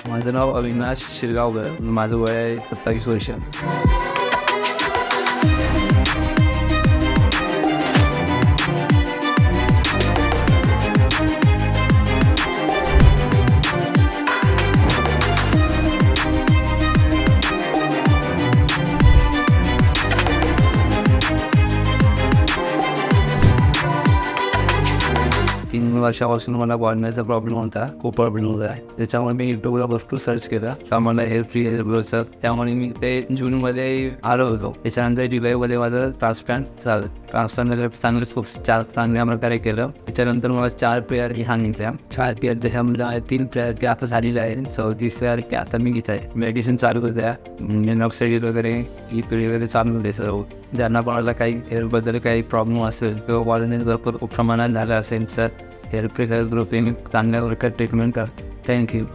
माझं नाव अविनाश शिरगावकर. माझं वय आहे 27 वर्ष. 3 वर्षापासून मला वाढण्याचा प्रॉब्लेम होता, खूप प्रॉब्लेम होता. त्याच्यामुळे मी युट्यूबला भरपूर सर्च केलं तर मला हेअरफ्री हेअरग्रोचं. त्यामुळे मी ते जूनमध्ये आलो होतो. त्याच्यानंतर जुलैमध्ये माझं ट्रान्सप्लांट झालं. ट्रान्सप्लांट चांगल्या प्रकारे केलं. त्याच्यानंतर मला 4 पेअर सांगितल्या. 4 पेअर त्याच्यामध्ये 3 पेअर ते आता झालेले आहे. 34 पेअर ते आता मी घेत आहे. मेडिसिन चालू होत्या, नॉक्साईड वगैरे ही पिढी वगैरे चालू होते सर्व. ज्यांना कोणाला काही हेअरबद्दल काही प्रॉब्लेम असेल किंवा वजन भरपूर प्रमाणात झालं असेल तर हेअरफ्री हेअरग्रो क्लिनिक चांगल्या प्रकारे ट्रीटमेंट कर. थँक्यू.